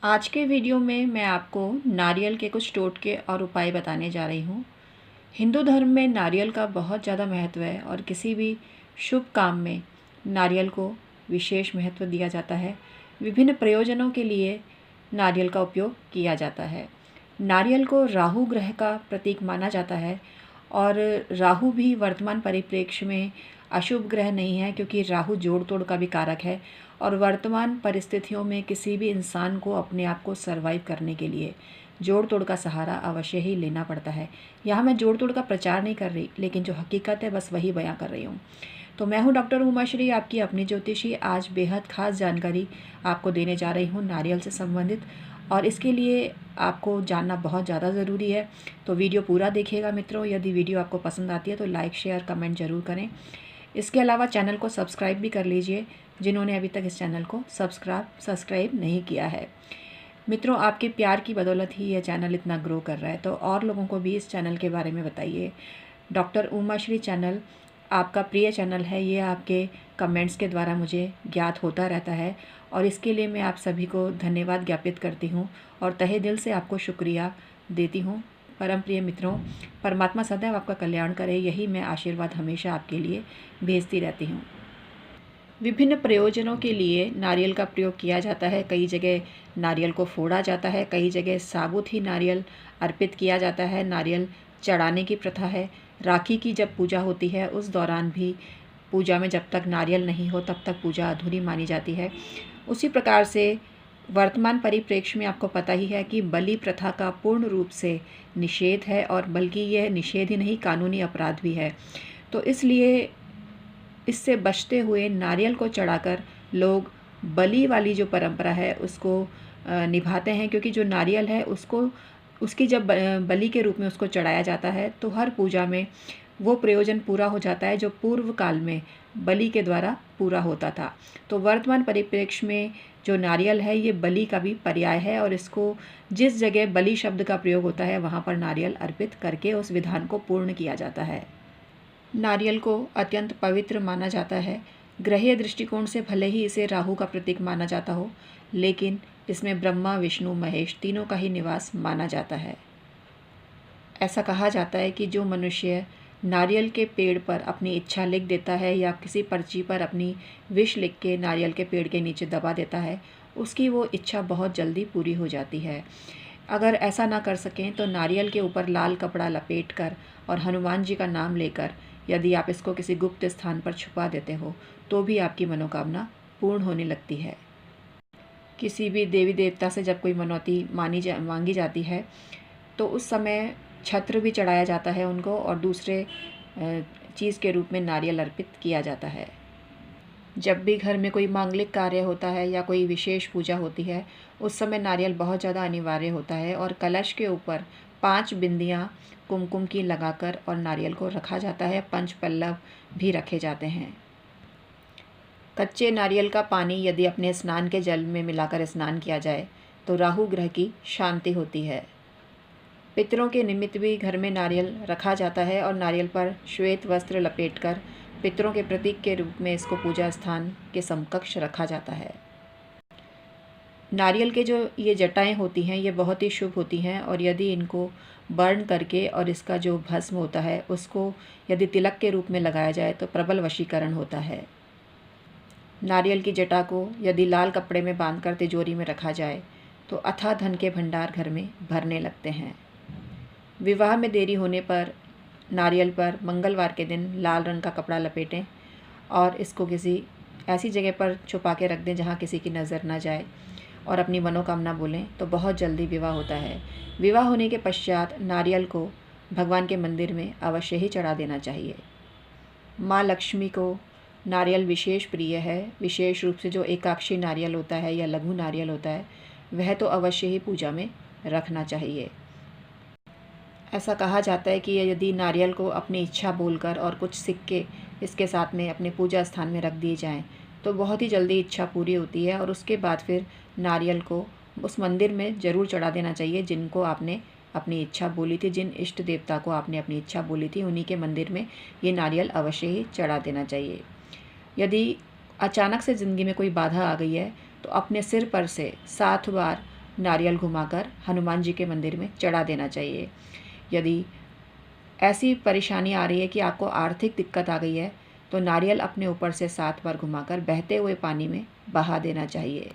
आज के वीडियो में मैं आपको नारियल के कुछ टोटके और उपाय बताने जा रही हूँ। हिंदू धर्म में नारियल का बहुत ज़्यादा महत्व है और किसी भी शुभ काम में नारियल को विशेष महत्व दिया जाता है। विभिन्न प्रयोजनों के लिए नारियल का उपयोग किया जाता है। नारियल को राहु ग्रह का प्रतीक माना जाता है और राहु भी वर्तमान परिप्रेक्ष्य में अशुभ ग्रह नहीं है, क्योंकि राहु जोड़ तोड़ का भी कारक है और वर्तमान परिस्थितियों में किसी भी इंसान को अपने आप को सर्वाइव करने के लिए जोड़ तोड़ का सहारा अवश्य ही लेना पड़ता है। यहाँ मैं जोड़ तोड़ का प्रचार नहीं कर रही, लेकिन जो हकीकत है बस वही बयां कर रही हूँ। तो मैं हूँ डॉक्टर उमाश्री, आपकी अपनी ज्योतिषी। आज बेहद खास जानकारी आपको देने जा रही हूँ नारियल से संबंधित, और इसके लिए आपको जानना बहुत ज़्यादा ज़रूरी है। तो वीडियो पूरा देखिएगा मित्रों। यदि वीडियो आपको पसंद आती है तो लाइक शेयर कमेंट ज़रूर करें। इसके अलावा चैनल को सब्सक्राइब भी कर लीजिए जिन्होंने अभी तक इस चैनल को सब्सक्राइब नहीं किया है। मित्रों, आपके प्यार की बदौलत ही यह चैनल इतना ग्रो कर रहा है, तो और लोगों को भी इस चैनल के बारे में बताइए। डॉक्टर उमाश्री चैनल आपका प्रिय चैनल है, ये आपके कमेंट्स के द्वारा मुझे ज्ञात होता रहता है और इसके लिए मैं आप सभी को धन्यवाद ज्ञापित करती हूँ और तहे दिल से आपको शुक्रिया देती हूँ। परम प्रिय मित्रों, परमात्मा सदैव आपका कल्याण करे, यही मैं आशीर्वाद हमेशा आपके लिए भेजती रहती हूँ। विभिन्न प्रयोजनों के लिए नारियल का प्रयोग किया जाता है। कई जगह नारियल को फोड़ा जाता है, कई जगह साबुत ही नारियल अर्पित किया जाता है। नारियल चढ़ाने की प्रथा है। राखी की जब पूजा होती है उस दौरान भी पूजा में जब तक नारियल नहीं हो तब तक पूजा अधूरी मानी जाती है। उसी प्रकार से वर्तमान परिप्रेक्ष्य में आपको पता ही है कि बलि प्रथा का पूर्ण रूप से निषेध है, और बल्कि यह निषेध ही नहीं, कानूनी अपराध भी है। तो इसलिए इससे बचते हुए नारियल को चढ़ाकर लोग बलि वाली जो परंपरा है उसको निभाते हैं, क्योंकि जो नारियल है उसकी जब बलि के रूप में उसको चढ़ाया जाता है तो हर पूजा में वो प्रयोजन पूरा हो जाता है जो पूर्व काल में बलि के द्वारा पूरा होता था। तो वर्तमान परिप्रेक्ष्य में जो नारियल है ये बलि का भी पर्याय है, और इसको जिस जगह बलि शब्द का प्रयोग होता है वहाँ पर नारियल अर्पित करके उस विधान को पूर्ण किया जाता है। नारियल को अत्यंत पवित्र माना जाता है। ग्रहीय दृष्टिकोण से भले ही इसे राहु का प्रतीक माना जाता हो, लेकिन इसमें ब्रह्मा विष्णु महेश तीनों का ही निवास माना जाता है। ऐसा कहा जाता है कि जो मनुष्य नारियल के पेड़ पर अपनी इच्छा लिख देता है या किसी पर्ची पर अपनी विश लिख के नारियल के पेड़ के नीचे दबा देता है, उसकी वो इच्छा बहुत जल्दी पूरी हो जाती है। अगर ऐसा ना कर सकें तो नारियल के ऊपर लाल कपड़ा लपेट कर और हनुमान जी का नाम लेकर यदि आप इसको किसी गुप्त स्थान पर छुपा देते हो तो भी आपकी मनोकामना पूर्ण होने लगती है। किसी भी देवी देवता से जब कोई मनौती मांगी जाती है तो उस समय छत्र भी चढ़ाया जाता है उनको, और दूसरे चीज़ के रूप में नारियल अर्पित किया जाता है। जब भी घर में कोई मांगलिक कार्य होता है या कोई विशेष पूजा होती है उस समय नारियल बहुत ज़्यादा अनिवार्य होता है, और कलश के ऊपर 5 बिंदियाँ कुमकुम की लगाकर और नारियल को रखा जाता है। 5 पल्लव भी रखे जाते हैं। कच्चे नारियल का पानी यदि अपने स्नान के जल में मिलाकर स्नान किया जाए तो राहु ग्रह की शांति होती है। पितरों के निमित्त भी घर में नारियल रखा जाता है और नारियल पर श्वेत वस्त्र लपेटकर पितरों के प्रतीक के रूप में इसको पूजा स्थान के समकक्ष रखा जाता है। नारियल के जो ये जटाएं होती हैं ये बहुत ही शुभ होती हैं, और यदि इनको बर्न करके और इसका जो भस्म होता है उसको यदि तिलक के रूप में लगाया जाए तो प्रबल वशीकरण होता है। नारियल की जटा को यदि लाल कपड़े में बांधकर तिजोरी में रखा जाए तो अथाह धन के भंडार घर में भरने लगते हैं। विवाह में देरी होने पर नारियल पर मंगलवार के दिन लाल रंग का कपड़ा लपेटें और इसको किसी ऐसी जगह पर छुपा के रख दें जहाँ किसी की नज़र ना जाए, और अपनी मनोकामना बोलें तो बहुत जल्दी विवाह होता है। विवाह होने के पश्चात नारियल को भगवान के मंदिर में अवश्य ही चढ़ा देना चाहिए। माँ लक्ष्मी को नारियल विशेष प्रिय है। विशेष रूप से जो एकाक्षी नारियल होता है या लघु नारियल होता है वह तो अवश्य ही पूजा में रखना चाहिए। ऐसा कहा जाता है कि यदि नारियल को अपनी इच्छा बोलकर और कुछ सिक्के इसके साथ में अपने पूजा स्थान में रख दिए जाएं तो बहुत ही जल्दी इच्छा पूरी होती है, और उसके बाद फिर नारियल को उस मंदिर में ज़रूर चढ़ा देना चाहिए जिनको आपने अपनी इच्छा बोली थी। जिन इष्ट देवता को आपने अपनी इच्छा बोली थी उन्हीं के मंदिर में ये नारियल अवश्य ही चढ़ा देना चाहिए। यदि अचानक से ज़िंदगी में कोई बाधा आ गई है तो अपने सिर पर से 7 बार नारियल घुमाकर हनुमान जी के मंदिर में चढ़ा देना चाहिए। यदि ऐसी परेशानी आ रही है कि आपको आर्थिक दिक्कत आ गई है तो नारियल अपने ऊपर से 7 बार घुमाकर बहते हुए पानी में बहा देना चाहिए।